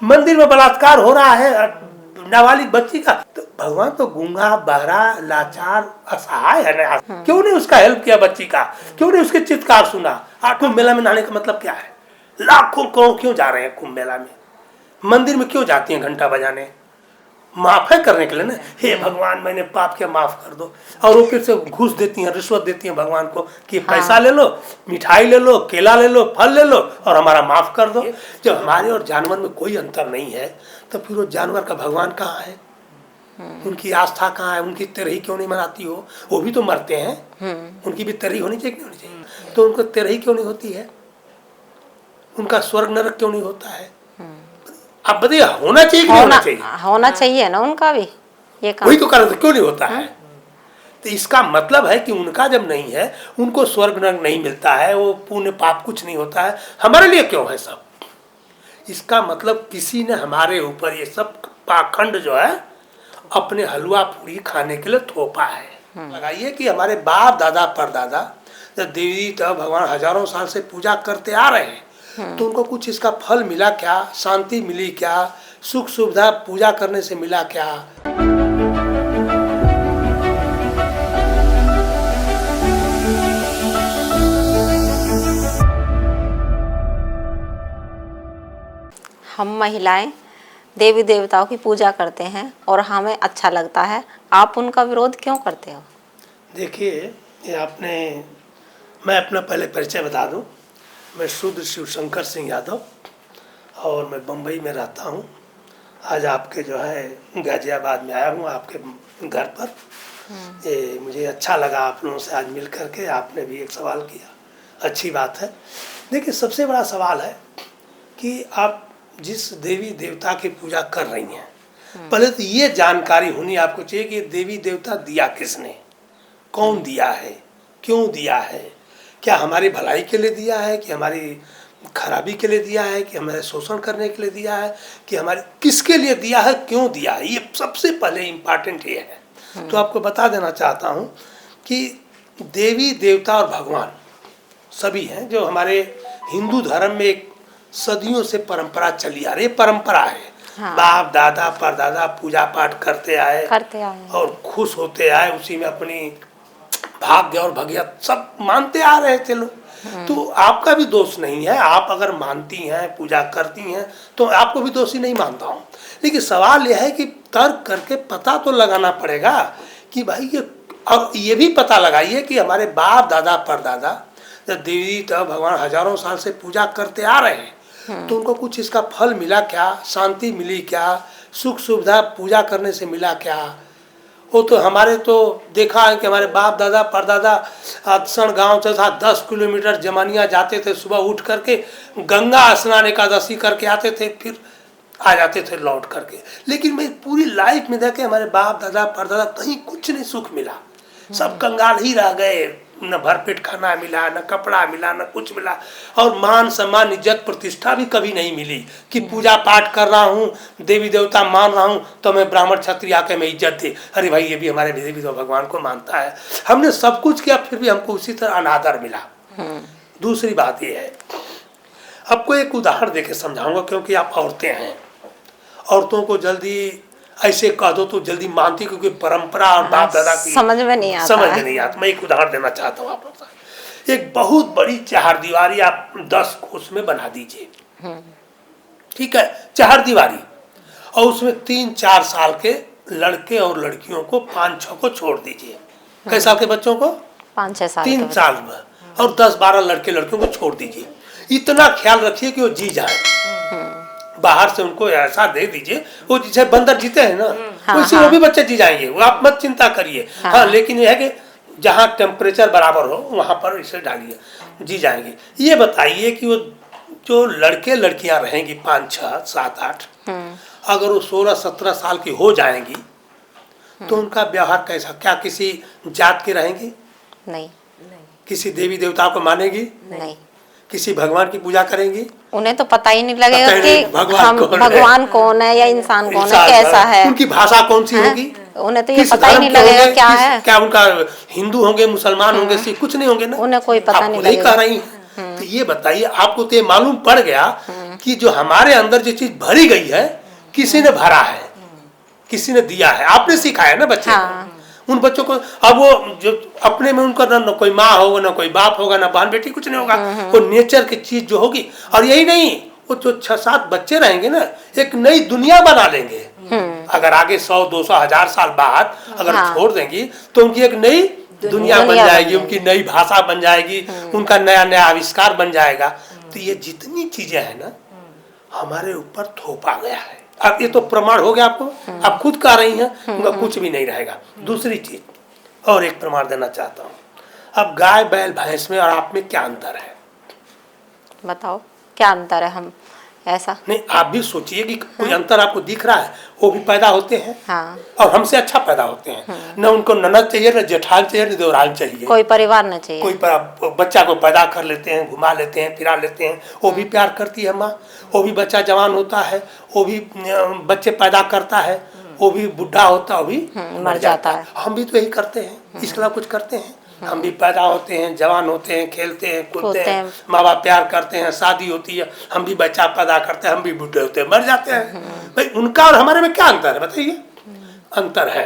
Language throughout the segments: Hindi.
मंदिर में बलात्कार हो रहा है नाबालिग बच्ची का, तो भगवान तो गूंगा बहरा लाचार असहाय है ना, क्यों नहीं उसका हेल्प किया बच्ची का, क्यों नहीं उसके चित्कार सुना। कुंभ मेला में नहाने का मतलब क्या है? लाखों करोड़ क्यों जा रहे हैं कुंभ मेला में? मंदिर में क्यों जाती हैं घंटा बजाने? माफ है करने के लिए ना, हे भगवान मैंने पाप किया माफ कर दो। और वो फिर से घूस देती हैं, रिश्वत देती हैं भगवान को कि पैसा ले लो, मिठाई ले लो, केला ले लो, फल ले लो और हमारा माफ कर दो। जब हमारे और जानवर में कोई अंतर नहीं है तो फिर वो जानवर का भगवान कहाँ है? उनकी आस्था कहाँ है? उनकी तिरही क्यों नहीं मनाती हो? वो भी तो मरते हैं, उनकी भी तिरही होनी चाहिए, नहीं होनी चाहिए? तो उनको तिरही क्यों नहीं होती है? उनका स्वर्ग नरक क्यों नहीं होता है? आप बताइए, होना चाहिए कि नहीं होना चाहिए? होना चाहिए ना उनका भी ये काम। वही तो कारण क्यों नहीं होता है? तो इसका मतलब है कि उनका जब नहीं है, उनको स्वर्ग नरक नहीं मिलता है, वो पुण्य पाप कुछ नहीं होता है, हमारे लिए क्यों है सब? इसका मतलब किसी ने हमारे ऊपर ये सब पाखंड जो है अपने हलवा पूरी खाने के लिए थोपा है। लगाइए कि हमारे बाप दादा परदादा जब देवी तो भगवान हजारों साल से पूजा करते आ रहे हैं, तो उनको कुछ इसका फल मिला क्या? शांति मिली क्या? सुख सुविधा पूजा करने से मिला क्या? हम महिलाएं देवी देवताओं की पूजा करते हैं और हमें अच्छा लगता है, आप उनका विरोध क्यों करते हो? देखिए, ये मैं अपना पहले परिचय बता दूं। मैं शूद्र शिवशंकर सिंह यादव और मैं बम्बई में रहता हूं। आज आपके जो है गाजियाबाद में आया हूं आपके घर पर। ये मुझे अच्छा लगा आप लोगों से आज मिल करके। आपने भी एक सवाल किया, अच्छी बात है। देखिए, सबसे बड़ा सवाल है कि आप जिस देवी देवता की पूजा कर रही हैं, पहले तो ये जानकारी होनी आपको चाहिए कि देवी देवता दिया किसने, कौन दिया है, क्यों दिया है, क्या हमारी भलाई के लिए दिया है, कि हमारी खराबी के लिए दिया है, कि हमारे शोषण करने के लिए दिया है, कि हमारे किसके लिए दिया है, क्यों दिया है, ये सबसे पहले इम्पॉर्टेंट ये है। तो आपको बता देना चाहता हूँ कि देवी देवता और भगवान सभी हैं जो हमारे हिंदू धर्म में एक सदियों से परंपरा चली आ रही परंपरा है। हाँ। बाप दादा परदादा पूजा पाठ करते आए और खुश होते आए, उसी में अपनी भाग्य और भगियत सब मानते आ रहे थे लोग। तो आपका भी दोष नहीं है, आप अगर मानती हैं पूजा करती हैं तो आपको भी दोषी नहीं मानता हूँ। लेकिन सवाल यह है कि तर्क करके पता तो लगाना पड़ेगा कि भाई ये, और ये भी पता लगाइए कि हमारे बाप दादा परदादा जब देवी तो भगवान हजारों साल से पूजा करते आ रहे हैं, तो उनको कुछ इसका फल मिला क्या? शांति मिली क्या? सुख सुविधा पूजा करने से मिला क्या? वो तो हमारे तो देखा है कि हमारे बाप दादा परदादा अक्सर गांव से था 10 किलोमीटर जमानिया जाते थे, सुबह उठ करके गंगा स्नान एकादशी करके आते थे, फिर आ जाते थे लौट करके। लेकिन मैं पूरी लाइफ में देखे हमारे बाप दादा परदादा कहीं कुछ नहीं सुख मिला, सब कंगाल ही रह गए। न भरपेट खाना मिला, न कपड़ा मिला, न कुछ मिला, और मान सम्मान इज्जत प्रतिष्ठा भी कभी नहीं मिली कि पूजा पाठ कर रहा हूँ, देवी देवता मान रहा हूँ तो मैं ब्राह्मण क्षत्रिय आके मैं इज्जत दे, अरे भाई ये भी हमारे देवी देवता भगवान को मानता है। हमने सब कुछ किया फिर भी हमको उसी तरह अनादर मिला। दूसरी बात ये है, आपको एक उदाहरण देके समझाऊंगा, क्योंकि आप औरतें हैं, औरतों को जल्दी ऐसे कह दो तो जल्दी मानती, क्योंकि परंपरा और बाप दादा की समझ में नहीं आता। मैं एक उदाहरण देना चाहता हूँ आप। एक बहुत बड़ी चारदीवारी आप 10 कोस में बना दीजिए, ठीक है, चारदीवारी, और उसमें 3-4 साल के लड़के और लड़कियों को 5-6 को छोड़ दीजिए। कैसे साल के बच्चों को? 5-6 साल, 3 साल में, और 10-12 लड़के लड़कियों को छोड़ दीजिए। इतना ख्याल रखिए कि वो जी जाए, बाहर से उनको ऐसा दे दीजिए, वो जैसे बंदर जीते हैं ना, वैसे वो भी बच्चे जी जाएंगे, वो आप मत चिंता करिए। हाँ, लेकिन ये है कि जहाँ टेम्परेचर बराबर हो वहाँ पर इसे डालिए, जी जाएंगे। ये बताइए कि वो जो लड़के लड़कियाँ रहेंगी 5, 6, 7, 8, अगर वो 16-17 साल की हो जाएंगी तो उनका व्यवहार कैसा? क्या किसी जात की रहेंगी? नहीं। किसी देवी देवता को मानेगी? नहीं। किसी भगवान की पूजा करेंगी? उन्हें तो पता ही नहीं लगेगा कि भगवान कौन है या इंसान कौन है, कैसा है, उनकी भाषा कौन सी होगी, उन्हें तो ये पता ही नहीं लगेगा क्या है। क्या उनका हिंदू होंगे, मुसलमान होंगे, सिख कुछ नहीं होंगे ना, उन्हें कोई पता नहीं लगेगा। कह रही तो ये बताइए, आपको तो ये मालूम पड़ गया कि जो हमारे अंदर जो चीज भरी गई है, किसी ने भरा है, किसी ने दिया है, आपने सिखाया ना बच्चे को। उन बच्चों को अब वो जो अपने में उनका ना कोई माँ होगा, ना कोई बाप होगा, ना बहन बेटी, कुछ नहीं होगा, वो नेचर की चीज जो होगी। और यही नहीं, वो जो 6-7 बच्चे रहेंगे ना, एक नई दुनिया बना लेंगे। अगर आगे 100, 200, 1000 साल बाद अगर छोड़ देंगी तो उनकी एक नई दुनिया बन जाएगी, उनकी नई भाषा बन जाएगी, उनका नया नया आविष्कार बन जाएगा। तो ये जितनी चीजें हैं ना, हमारे ऊपर थोपा गया है। अब ये तो प्रमाण हो गया आपको, आप खुद कह रही हैं, उनका कुछ भी नहीं रहेगा। दूसरी चीज और एक प्रमाण देना चाहता हूँ। अब गाय बैल भैंस में और आप में क्या अंतर है? बताओ क्या अंतर है? हम ऐसा नहीं, आप भी सोचिए कि कोई अंतर आपको दिख रहा है। वो भी पैदा होते हैं और हमसे अच्छा पैदा होते हैं। न उनको ननद चाहिए, न जेठान चाहिए, न देवरान चाहिए, कोई परिवार न चाहिए। कोई बच्चा को पैदा कर लेते हैं, घुमा लेते हैं, फिरा लेते हैं, वो भी प्यार करती है माँ। वो भी बच्चा जवान होता है, वो भी बच्चे पैदा करता है, वो भी बुढ़ा होता है, वो भी मर जाता है। हम भी तो यही करते हैं, इसके अलावा कुछ करते हैं? हम भी पैदा होते हैं, जवान होते हैं, खेलते हैं, कूदते हैं, माँ बाप प्यार करते हैं, शादी होती है, हम भी बच्चा पैदा करते हैं, हम भी बूढ़े होते हैं, मर जाते हैं। भाई उनका और हमारे में क्या अंतर है बताइए? अंतर है,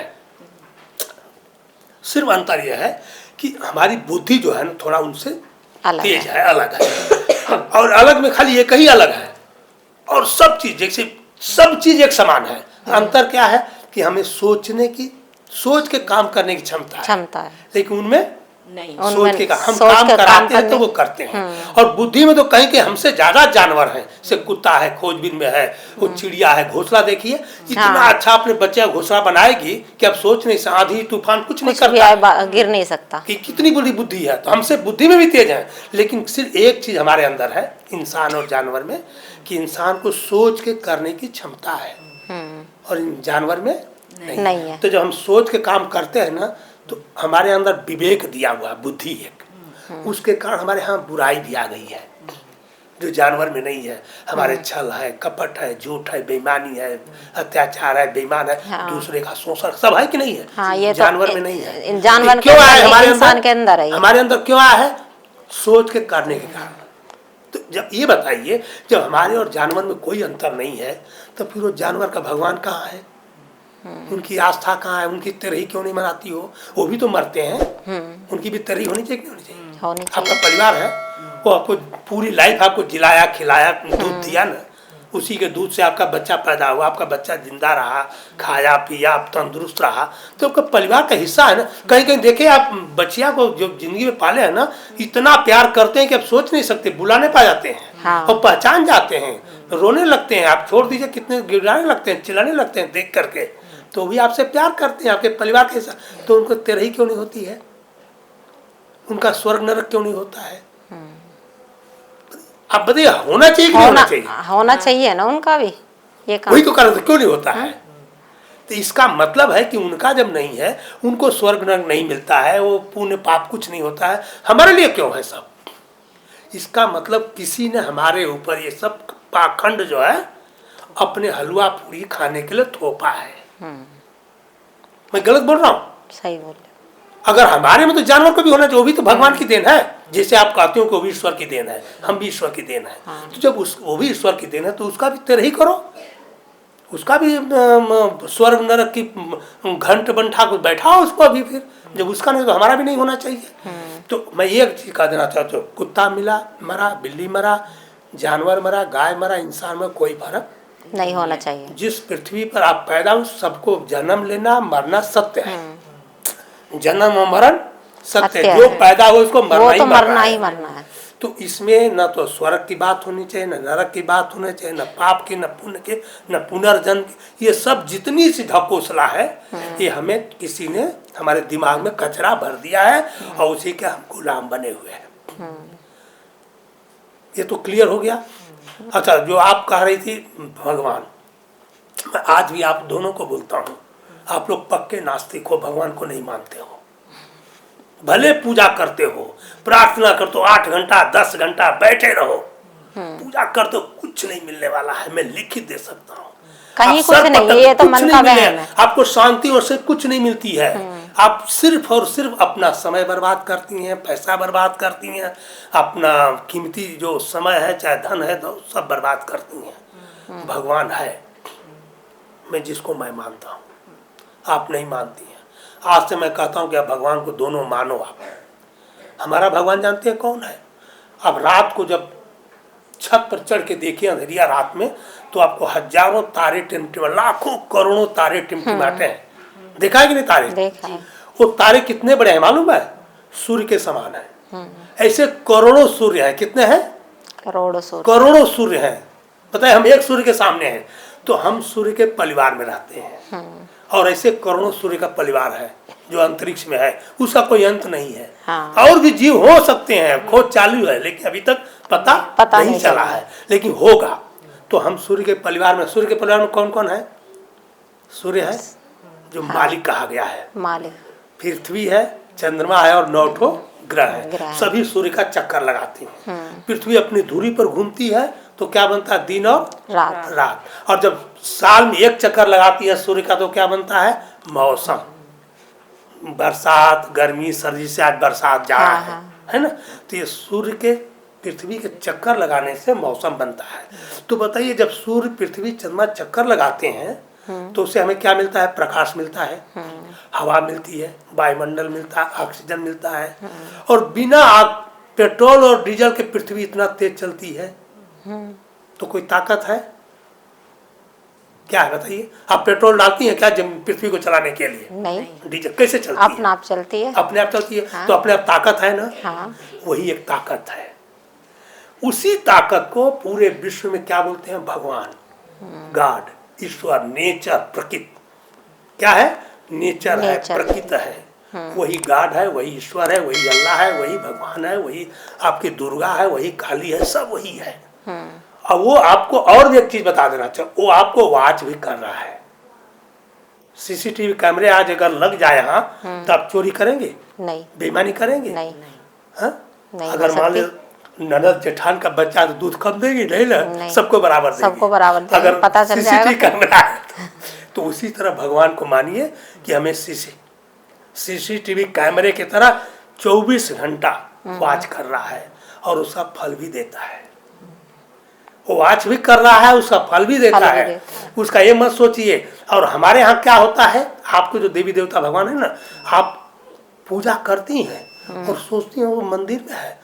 सिर्फ अंतर यह है कि हमारी बुद्धि जो है ना थोड़ा उनसे तेज है, अलग है। और अलग में खाली एक ही अलग है, और सब चीज जैसे सब चीज एक समान है। अंतर क्या है कि हमें सोचने की, सोच के काम करने की क्षमता है, लेकिन उनमें नहीं। सोच के हम काम कराते हैं तो वो करते हैं। और बुद्धि में तो कहीं के हमसे ज्यादा जानवर हैं, से कुत्ता है, खोजबीन में है, वो चिड़िया है। घोंसला देखिए, इतना अच्छा अपने बच्चे का घोंसला बनाएगी कि अब सोच नहीं, आंधी तूफान कुछ नहीं करता, गिर नहीं सकता। कि कितनी बड़ी बुद्धि है। तो हमसे बुद्धि में भी तेज है, लेकिन सिर्फ एक चीज हमारे अंदर है, इंसान और जानवर में, कि इंसान को सोच के करने की क्षमता है और जानवर में नहीं है। तो जब हम सोच के काम करते हैं ना, तो हमारे अंदर विवेक दिया हुआ, बुद्धि एक, उसके कारण हमारे यहाँ बुराई भी आ गई है, जो जानवर में नहीं है। हमारे छल है, कपट है, झूठ है, बेईमानी है, अत्याचार है, बेईमान है, दूसरे का शोषण सब है कि नहीं है? ये जानवर में नहीं है। जानवर क्यों आया हमारे इंसान के अंदर है? हमारे अंदर क्यों आया है? सोच के करने के कारण। तो जब ये बताइए, जब हमारे और जानवर में कोई अंतर नहीं है, तो फिर वो जानवर का भगवान कहाँ है? उनकी आस्था कहाँ है? उनकी तरही क्यों नहीं मनाती हो? वो भी तो मरते हैं, उनकी भी तरही होनी चाहिए, नहीं होनी चाहिए? आपका परिवार है, वो आपको पूरी लाइफ आपको जिलाया, खिलाया, दूध दिया ना, उसी के दूध से आपका बच्चा पैदा हुआ, आपका बच्चा जिंदा रहा, खाया पिया, आप तंदुरुस्त रहा, तो आपका परिवार का हिस्सा है ना। कहीं कहीं देखे आप बच्चिया को जो जिंदगी में पाले हैं ना, इतना प्यार करते हैं कि आप सोच नहीं सकते, बुलाने पा जाते हैं और पहचान जाते हैं, रोने लगते हैं। आप छोड़ दीजिए, कितने गिड़ाने लगते हैं, चिल्लाने लगते हैं देख करके, तो भी आपसे प्यार करते हैं, आपके परिवार के हिस्सा। तो उनको तेरही क्यों नहीं होती है? उनका स्वर्ग नरक क्यों नहीं होता है? आप बताइए, होना चाहिए कि नहीं होना चाहिए? होना चाहिए ना उनका भी ये काम। वही तो कारण, क्यों नहीं होता है? तो इसका मतलब है कि उनका जब नहीं है, उनको स्वर्ग नरक नहीं मिलता है, वो पुण्य पाप कुछ नहीं होता है, हमारे लिए क्यों है सब? इसका मतलब किसी ने हमारे ऊपर ये सब पाखंड जो है अपने हलवा पूरी खाने के लिए थोपा है। मैं गलत बोल रहा हूँ? सही बोल रहे। अगर हमारे में तो जानवर को भी होना चाहिए, वो भी तो भगवान की देन है। जैसे आप कहते हो कि वो भी ईश्वर की देन है, हम भी ईश्वर की देन है। तो जब वो भी ईश्वर की देन है, तो उसका भी तरही करो, उसका भी स्वर्ग नरक की घंट बंठा को बैठाओ उसको अभी। फिर जब उसका नहीं तो हमारा भी नहीं होना चाहिए। तो मैं ये चीज कह देना चाहता हूँ, कुत्ता मिला मरा, बिल्ली मरा, जानवर मरा, गाय मरा, इंसान में कोई फर्क नहीं होना चाहिए। जिस पृथ्वी पर आप पैदा हो, सबको जन्म लेना मरना सत्य है। जन्म और मरण सत्य है। जो पैदा हो उसको मरना ही मरना है। तो इसमें न तो स्वर्ग की बात होनी चाहिए, न नरक की बात होनी चाहिए, न पाप की, न पुण्य के, न पुनर्जन्म की। ये सब जितनी सी ढकोसला है, ये हमें किसी ने हमारे दिमाग में कचरा भर दिया है और उसी के हम गुलाम बने हुए हैं। ये तो क्लियर हो गया। अच्छा, जो आप कह रही थी भगवान, मैं आज भी आप दोनों को बोलता हूँ, आप लोग पक्के नास्तिक हो, भगवान को नहीं मानते हो। भले पूजा करते हो, प्रार्थना करते हो, 8 घंटा 10 घंटा बैठे रहो, पूजा करते हो, कुछ नहीं मिलने वाला है। मैं लिखित दे सकता हूँ, कहीं कुछ नहीं, ये तो मन का वहम है। आपको शांति और से कुछ नहीं मिलती है। आप सिर्फ और सिर्फ अपना समय बर्बाद करती हैं, पैसा बर्बाद करती हैं, अपना कीमती जो समय है चाहे धन है तो सब बर्बाद करती हैं। भगवान है, मैं जिसको मैं मानता हूँ, आप नहीं मानती हैं। आज से मैं कहता हूँ कि आप भगवान को दोनों मानो। आप हमारा भगवान जानते हैं कौन है? अब रात को जब छत पर चढ़ के देखिए अंधेरिया रात में, तो आपको हजारों तारे टिमटिमा, लाखों करोड़ों तारे टिमटिमाते हैं। देखा है कि नहीं तारे? देखा है। वो तारे कितने बड़े हैं मालूम है? सूर्य के समान है। ऐसे करोड़ों सूर्य हैं। कितने हैं? करोड़ों सूर्य हैं। पता है, हम एक सूर्य के सामने हैं, तो हम सूर्य के परिवार में रहते हैं। और ऐसे करोड़ों सूर्य का परिवार है जो अंतरिक्ष में है, उसका कोई अंत नहीं है। और भी जीव हो सकते हैं, खोज चालू है, लेकिन अभी तक पता नहीं चला है, लेकिन होगा। तो हम सूर्य के परिवार में, सूर्य के परिवार में कौन कौन है? सूर्य है जो मालिक कहा गया है, मालिक। पृथ्वी है, चंद्रमा है और 9 ग्रह है। सभी सूर्य का चक्कर लगाती हैं। पृथ्वी अपनी धुरी पर घूमती है तो क्या बनता है? दिन और रात। और जब साल में एक चक्कर लगाती है सूर्य का तो क्या बनता है? मौसम। बरसात, गर्मी, सर्दी से आज बरसात जा रहा है ना? तो ये सूर्य के पृथ्वी के चक्कर लगाने से मौसम बनता है। तो बताइए, जब सूर्य पृथ्वी चंद्रमा चक्कर लगाते हैं तो उससे हमें क्या मिलता है? प्रकाश मिलता है, हवा मिलती है, वायुमंडल मिलता है, ऑक्सीजन मिलता है। और बिना पेट्रोल और डीजल के पृथ्वी इतना तेज चलती है तो कोई ताकत है क्या है? बताइए। आप पेट्रोल डालती हैं क्या पृथ्वी को चलाने के लिए? नहीं। डीजल कैसे चलती है? अपने आप चलती है। अपने आप चलती है। हाँ। तो अपने आप ताकत है ना? हाँ। वही एक ताकत है। उसी ताकत को पूरे विश्व में क्या बोलते हैं? भगवान, गॉड, ईश्वर, नेचर, प्रकृति। क्या है? नेचर है, प्रकृति है। वही गॉड है, वही ईश्वर है, वही अल्लाह है, वही भगवान है, वही आपकी दुर्गा है, वही काली है, सब वही है। अब वो आपको और भी एक चीज बता देना चाहिए, वो आपको वॉच भी कर रहा है। सीसीटीवी कैमरे आज अगर लग जाए यहाँ तो आप चोरी करेंगे? नहीं। बेईमानी करेंगे? नहीं। अगर मान लो ननद जेठान का बच्चा तो दूध कम देगी? नहीं। सबको बराबर देगी। सबको बराबर देगी। अगर पता चल जाएगा कैमरा है तो उसी तरह भगवान को मानिए कि हमें सीसीटीवी कैमरे की तरह 24 घंटा वॉच कर रहा है और उसका फल भी देता है। वो वॉच भी कर रहा है, उसका फल भी देता है। उसका ये मत सोचिए। और हमारे यहाँ क्या होता है, आपको जो देवी देवता भगवान है ना, आप पूजा करती हैं और सोचती हैं वो मंदिर में है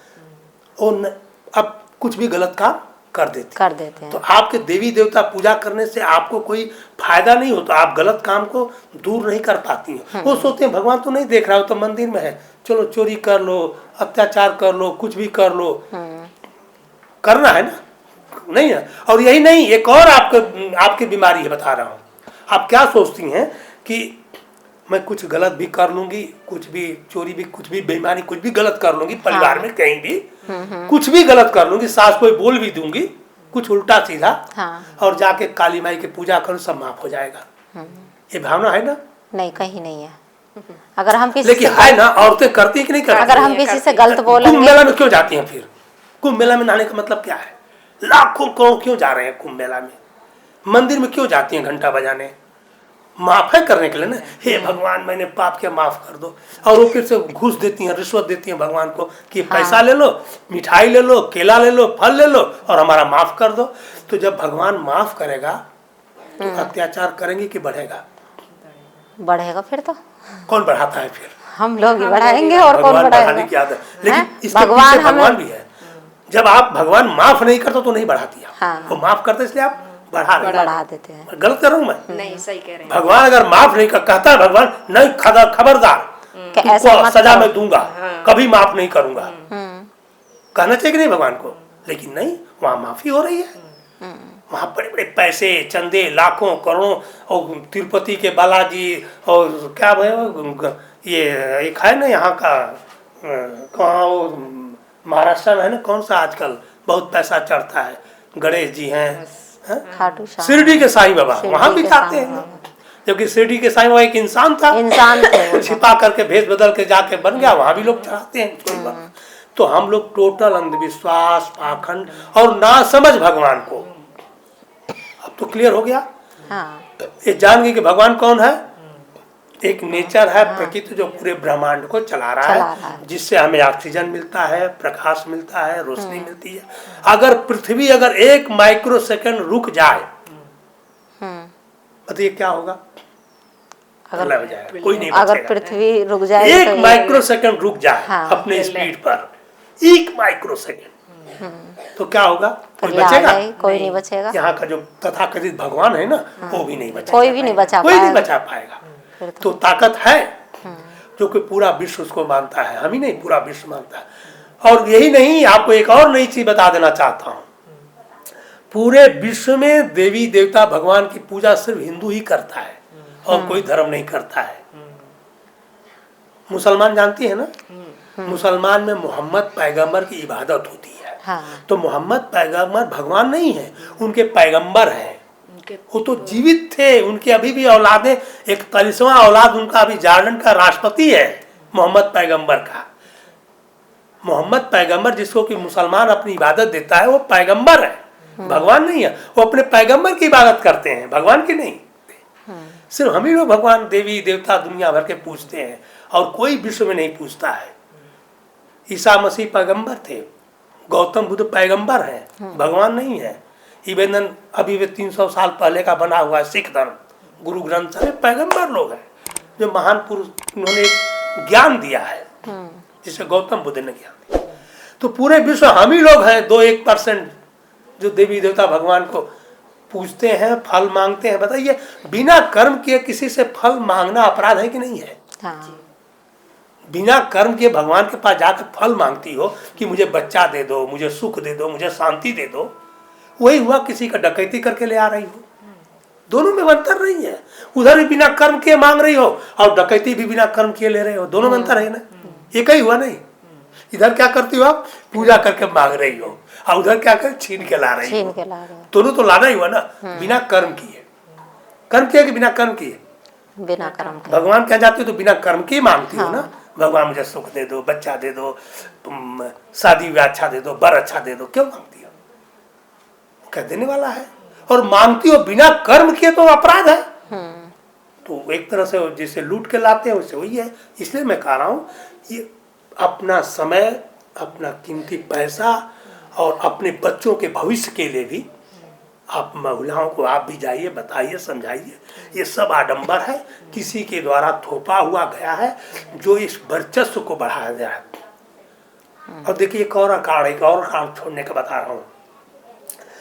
और अब कुछ भी गलत काम कर देते हैं। तो आपके देवी देवता पूजा करने से आपको कोई फायदा नहीं होता, आप गलत काम को दूर नहीं कर पाती हैं। वो सोचते हैं भगवान तो नहीं देख रहा हो, तो मंदिर में है, चलो चोरी कर लो, अत्याचार कर लो, कुछ भी कर लो, करना है ना? नहीं है। और यही नहीं, एक और आपकी बीमारी है, बता रहा हूँ। आप क्या सोचती हैं कि मैं कुछ गलत भी कर लूंगी, कुछ भी चोरी भी, कुछ भी बेईमानी, कुछ भी गलत कर लूंगी, परिवार में कहीं भी कुछ भी गलत कर लूंगी, सास कोई बोल भी दूंगी कुछ उल्टा सीधा, और जाके काली माई की पूजा करूँ, सब माफ हो जाएगा। ये भावना है ना? नहीं, कहीं नहीं है। अगर हम किसी लेकिन है ना, औरतें करती है कि नहीं करती? अगर हम किसी से गलत बोलेंगे। कुंभ मेला में क्यों जाती हैं फिर? कुंभ मेला में नहाने का मतलब क्या है? लाखों करोड़ क्यों जा रहे हैं कुंभ मेला में? मंदिर में क्यों जाती हैं घंटा बजाने? माफ है करने के लिए ना, हे भगवान मैंने पाप किया, माफ कर दो। और वो फिर से घूस देती हैं, रिश्वत देती हैं भगवान को कि पैसा ले लो, मिठाई ले लो, केला ले लो, फल ले लो और हमारा माफ कर दो। तो जब भगवान माफ करेगा तो अत्याचार करेंगे कि बढ़ेगा? बढ़ेगा। फिर तो कौन बढ़ाता है? फिर हम लोग ही बढ़ाएंगे और कौन बढ़ाएगा? लेकिन इसके पीछे भगवान भी है। जब आप भगवान माफ नहीं करते तो नहीं बढ़ाती, वो माफ करते इसलिए आप बढ़ा देते हैं। गलत कर रहा हूँ मैं? नहीं, सही कह रहे हैं। भगवान अगर माफ नहीं कर, कहता है भगवान नहीं, खबरदार तुमको सजा मैं दूंगा, कभी माफ नहीं करूंगा, कहना चाहिए कि नहीं भगवान को? लेकिन नहीं, वहाँ माफी हो रही है। वहाँ बड़े बड़े पैसे, चंदे, लाखों करोड़ों, और तिरुपति के बालाजी, और क्या ये एक है ना यहाँ का, कहाँ वो महाराष्ट्र में है ना, कौन सा आजकल बहुत पैसा चढ़ता है, गणेश जी हैं, शिरडी के साईं बाबा, वहां भी जाते हैं। जबकि शिरडी के साईं बाबा एक इंसान था, छिपा करके भेष बदल के जाके बन गया, वहां भी लोग चढ़ाते हैं। तो हम लोग टोटल अंधविश्वास, पाखंड और ना समझ भगवान को, अब तो क्लियर हो गया। ये जान गए कि भगवान कौन है? एक नेचर है, प्रकृति जो पूरे ब्रह्मांड को चला रहा है, जिससे हमें ऑक्सीजन मिलता है, प्रकाश मिलता है, रोशनी मिलती है। अगर पृथ्वी अगर 1 माइक्रो सेकंड रुक जाए बताइए क्या होगा? अगर कोई नहीं अगर पृथ्वी रुक जाए, 1 माइक्रो सेकंड रुक जाए अपने स्पीड पर, 1 माइक्रो सेकंड, तो क्या होगा? कोई बचेगा? कोई नहीं बचेगा। यहाँ का जो तथाकथित भगवान है ना, वो भी नहीं बचा, कोई भी नहीं बचा कोई नहीं बचा पाएगा। तो ताकत है जो कि पूरा विश्व उसको मानता है, हम ही नहीं, पूरा विश्व मानता है। और यही नहीं, आपको एक और नई चीज बता देना चाहता हूँ, पूरे विश्व में देवी देवता भगवान की पूजा सिर्फ हिंदू ही करता है और कोई धर्म नहीं करता है। मुसलमान जानती है ना, मुसलमान में मोहम्मद पैगंबर की इबादत होती है। तो मोहम्मद पैगंबर भगवान नहीं है, उनके पैगंबर हैं। वो तो जीवित थे, उनके अभी भी औलादें, 41वां औलाद उनका अभी जॉर्डन का राष्ट्रपति है, मोहम्मद पैगंबर का। मोहम्मद पैगंबर जिसको कि मुसलमान अपनी इबादत देता है, वो पैगंबर है, भगवान नहीं है। वो अपने पैगंबर की इबादत करते हैं, भगवान की नहीं। सिर्फ हम ही लोग भगवान देवी देवता दुनिया भर के पूजते हैं और कोई विश्व में नहीं पूजता है। ईसा मसीह पैगंबर थे, गौतम बुद्ध पैगंबर हैं, भगवान नहीं है। इवन अभी वे 300 साल पहले का बना हुआ है सिख धर्म, गुरु ग्रंथ साहिब पैगंबर लोग हैं, जो महान पुरुष, उन्होंने ज्ञान दिया है जिसे गौतम बुद्ध ने ज्ञान दिया। तो पूरे विश्व हम ही लोग हैं 2-1% जो देवी देवता भगवान को पूजते हैं, फल मांगते हैं। बताइए, बिना कर्म किए किसी से फल मांगना अपराध है कि नहीं है? बिना कर्म के भगवान के पास जाकर फल मांगती हो कि मुझे बच्चा दे दो, मुझे सुख दे दो, मुझे शांति दे दो, वही हुआ किसी का डकैती करके ले आ रही हो। दोनों में अंतर नहीं है। उधर भी बिना कर्म के मांग रही हो और डकैती भी बिना कर्म किए ले रहे हो, दोनों में अंतर है ना, एक ही हुआ नहीं। इधर क्या करती हो आप? पूजा करके मांग रही हो, और उधर क्या कर छीन के ला रही हो। दोनों तो लाना ही हुआ ना, बिना कर्म किए। कर्म किए कि बिना कर्म किए? बिना कर्म के। भगवान क्या जाती हो तो बिना कर्म के मांगती हो ना, भगवान मुझे सुख दे दो, बच्चा दे दो, शादी ब्याह अच्छा दे दो, बर अच्छा दे दो, क्यों मांगती हो? कह देने वाला है। और मांगती हो बिना कर्म किए तो अपराध है। तो एक तरह से जिसे लूट के लाते हैं उससे वही है। इसलिए मैं कह रहा हूँ, ये अपना समय, अपना कीमती पैसा और अपने बच्चों के भविष्य के लिए भी आप महिलाओं को आप भी जाइए, बताइए, समझाइए। ये सब आडंबर है, किसी के द्वारा थोपा हुआ गया है, जो इस वर्चस्व को बढ़ाया गया है। और देखिए एक और कारण छोड़ने का बता रहा हूँ।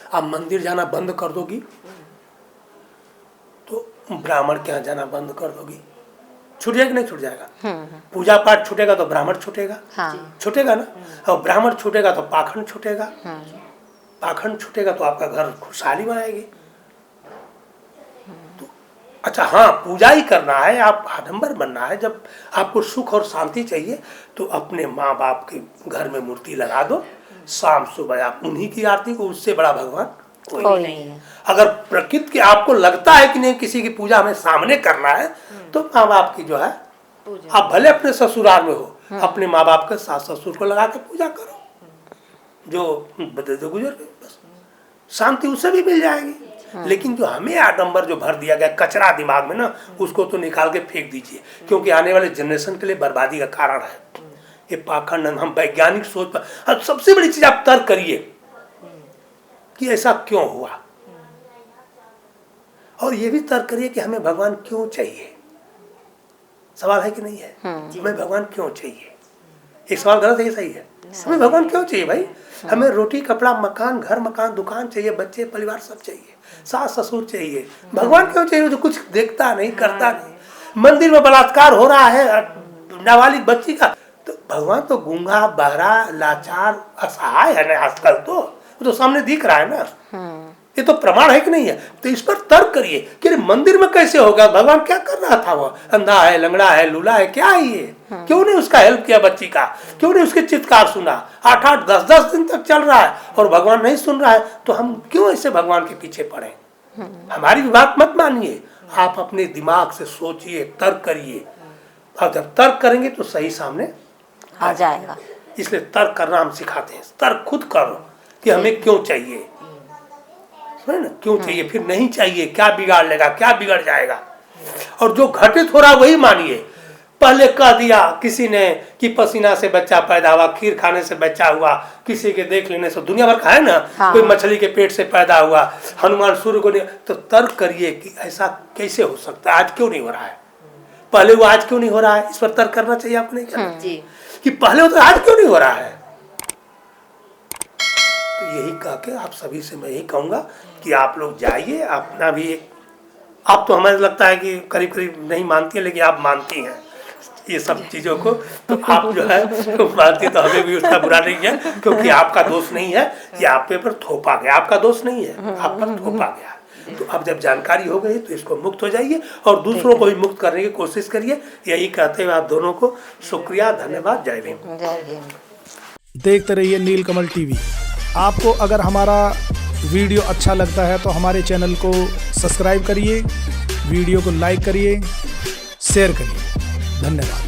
आप मंदिर जाना बंद कर दोगी तो ब्राह्मण के यहाँ जाना बंद कर दोगी, छूट जाएगा नहीं छूट जाएगा? पूजा पाठ छूटेगा तो ब्राह्मण छूटेगा, छूटेगा ना। और ब्राह्मण छूटेगा तो पाखंड छूटेगा, पाखंड छूटेगा तो आपका घर खुशहाली में आएगी। तो अच्छा, हाँ, पूजा ही करना है, आप आडंबर बनना है, जब आपको सुख और शांति चाहिए तो अपने माँ बाप के घर में मूर्ति लगा दो, शाम सुबह आप उन्हीं की आरती को, उससे बड़ा भगवान कोई नहीं है। अगर प्रकृति के आपको लगता है कि नहीं किसी की पूजा हमें सामने करना है, तो माँ बाप की जो है, आप भले अपने ससुराल में हो, अपने माँ बाप के सास ससुर को लगा के पूजा करो, जो बदलते गुजर गए, बस शांति उससे भी मिल जाएगी। लेकिन जो हमें आडंबर जो भर दिया गया कचरा दिमाग में ना, उसको तो निकाल के फेंक दीजिए, क्योंकि आने वाले जनरेशन के लिए बर्बादी का कारण है ये पाखंड। हम वैज्ञानिक सोच पर, अब सबसे बड़ी चीज आप तर्क करिए कि ऐसा क्यों हुआ, और ये भी तर्क करिए कि हमें भगवान क्यों चाहिए। सवाल है कि नहीं है? हमें भगवान क्यों चाहिए? एक सवाल गलत है, सही है? हमें भगवान क्यों चाहिए भाई? हमें रोटी कपड़ा मकान, घर मकान दुकान चाहिए, बच्चे परिवार सब चाहिए, सास ससुर चाहिए। भगवान क्यों चाहिए जो कुछ देखता नहीं, करता नहीं? मंदिर में बलात्कार हो रहा है नाबालिग बच्ची का, तो भगवान तो गूंगा, बहरा, लाचार, असहाय है ना आजकल, तो वो तो सामने दिख रहा है ना, ये तो प्रमाण है कि नहीं है? तो इस पर तर्क करिए कि मंदिर में कैसे होगा? भगवान क्या कर रहा था? वो अंधा है, लंगड़ा है, लूला है, क्या है ये? क्यों नहीं उसका हेल्प किया बच्ची का? क्यों नहीं उसके चित्कार सुना? 8-8, 10-10 दिन तक चल रहा है और भगवान नहीं सुन रहा है, तो हम क्यों ऐसे भगवान के पीछे पड़े? हमारी भी बात मत मानिए, आप अपने दिमाग से सोचिए, तर्क करिए, और जब तर्क करेंगे तो सही सामने आ जाएगा। इसलिए तर्क करना हम सिखाते हैं। तर्क खुद करो कि हमें क्यों चाहिए, है ना? क्यों चाहिए, फिर नहीं चाहिए, क्या बिगाड़ लेगा, क्या बिगड़ जाएगा, और जो घटित हो रहा है वही मानिए। पहले कह दिया किसी ने कि पसीना से बच्चा पैदा हुआ, खीर खाने से बच्चा हुआ, किसी के देख लेने से, दुनिया भर का है ना। हाँ। कोई मछली के पेट से पैदा हुआ, हनुमान सूर्य को नहीं। तो तर्क करिए कि ऐसा कैसे हो सकता है, आज क्यों नहीं हो रहा है, पहले वो आज क्यों नहीं हो रहा है, इस पर तर्क करना चाहिए आपने जी, कि पहले हो तो आज क्यों नहीं हो रहा है। तो यही कह के आप सभी से मैं यही कहूँगा कि आप लोग जाइए अपना भी, आप तो हमें लगता है कि करीब करीब नहीं मानती है, लेकिन आप मानती हैं ये सब चीज़ों को, तो आप जो है मानती, तो हमें भी उसका बुरा नहीं है, क्योंकि आपका दोष नहीं है कि आप पे पर थोपा गया, आपका दोष नहीं है, आप पर थोपा गया। तो अब जब जानकारी हो गई तो इसको मुक्त हो जाइए और दूसरों को भी मुक्त करने की कोशिश करिए। यही कहते हुए आप दोनों को शुक्रिया, धन्यवाद, जय भीम। जय भीम। देखते रहिए नीलकमल टीवी। आपको अगर हमारा वीडियो अच्छा लगता है तो हमारे चैनल को सब्सक्राइब करिए, वीडियो को लाइक करिए, शेयर करिए। धन्यवाद।